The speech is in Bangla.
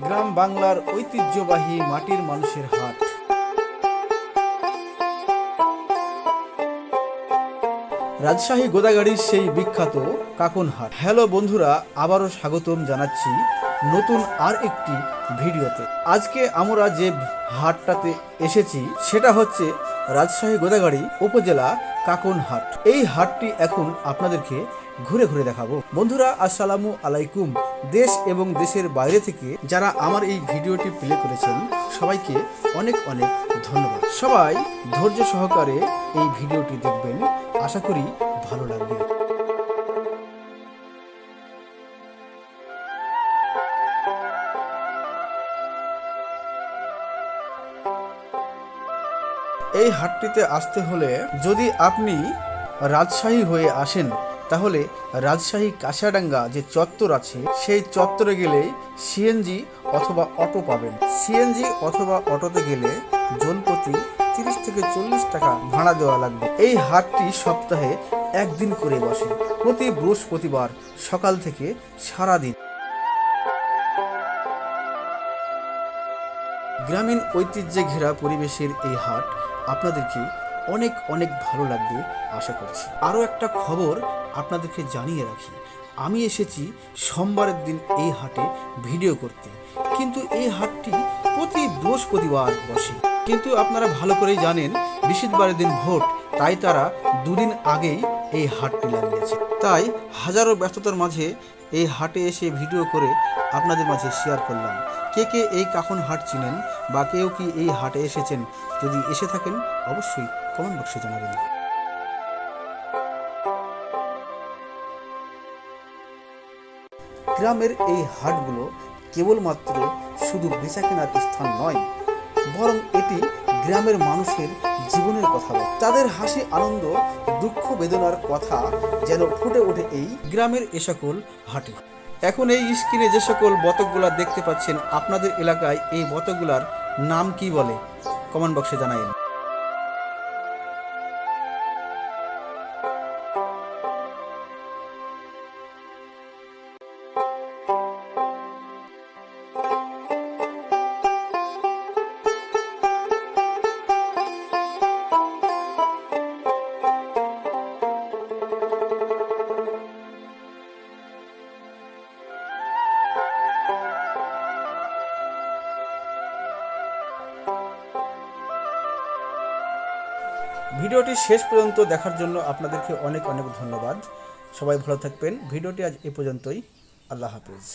গ্রাম বাংলার ঐতিহ্যবাহী মাটির মানুষের হাট। রাজশাহী গোদাগাড়ির সেই বিখ্যাত কাকন হাট। হ্যালো বন্ধুরা, আবারও স্বাগতম জানাচ্ছি নতুন আর একটি ভিডিওতে। আজকে আমরা যে হাটটাতে এসেছি সেটা হচ্ছে রাজশাহী গোদাগাড়ি উপজেলা কাকন হাট। এই হাটটি এখন আপনাদেরকে ঘুরে ঘুরে দেখাবো। বন্ধুরা, আসসালামু আলাইকুম। দেশ এবং দেশের বাইরে থেকে যারা আমার এই ভিডিওটি প্লে করেছেন সবাইকে অনেক অনেক ধন্যবাদ। সবাই ধৈর্য সহকারে এই ভিডিওটি দেখবেন, আশা করি ভালো লাগবে। এই হাটটিতে আসতে হলে যদি আপনি রাজশাহী হয়ে আসেন তাহলে রাজশাহী কাশিয়াডাঙ্গা যে চত্বর আছে সেই চত্বরে গেলেই সিএনজি অথবা অটো পাবেন। সিএনজি অথবা অটোতে গেলে জনপ্রতি 30 থেকে 40 টাকা ভাড়া দেওয়া লাগবে। এই হাটটি সপ্তাহে একদিন করে বসে, প্রতি বৃহস্পতিবার সকাল থেকে সারাদিন। গ্রামীণ ঐতিহ্যে ঘেরা পরিবেশের এই হাট আপনাদেরকে অনেক অনেক ভালো লাগবে আশা করছি। আরও একটা খবর আপনাদেরকে জানিয়ে রাখি, আমি এসেছি সোমবারের দিন এই হাটে ভিডিও করতে, কিন্তু এই হাটটি প্রতি বৃহস্পতিবার বসে। কিন্তু আপনারা ভালো করেই জানেন বৃহস্পতিবারের দিন ভোট, তাই তারা দুদিন আগেই এই হাটটি লাগিয়েছে। তাই হাজারো ব্যস্ততার মাঝে এই হাটে এসে ভিডিও করে আপনাদের মাঝে শেয়ার করলাম। কে কে এই কাকন হাট চিনেন বা কেউ কি এই হাটে এসেছেন, যদি এসে থাকেন অবশ্যই কমেন্ট বক্সে জানাবেন। গ্রামের এই হাটগুলো কেবলমাত্র শুধু বেচা কেনার স্থান নয়, বরং এটি গ্রামের মানুষের জীবনের কথা বলে। তাদের হাসি, আনন্দ, দুঃখ, বেদনার কথা যেন ফুটে ওঠে এই গ্রামের এ সকল হাটে। এখন এই স্ক্রিনে যে সকল বতকগুলা দেখতে পাচ্ছেন, আপনাদের এলাকায় এই বতকগুলার নাম কি বলে কমেন্ট বক্সে জানাবেন। ভিডিওটি শেষ পর্যন্ত দেখার জন্য আপনাদেরকে অনেক অনেক ধন্যবাদ। সবাই ভালো থাকবেন। ভিডিওটি আজ এ পর্যন্তই। আল্লাহ হাফেজ।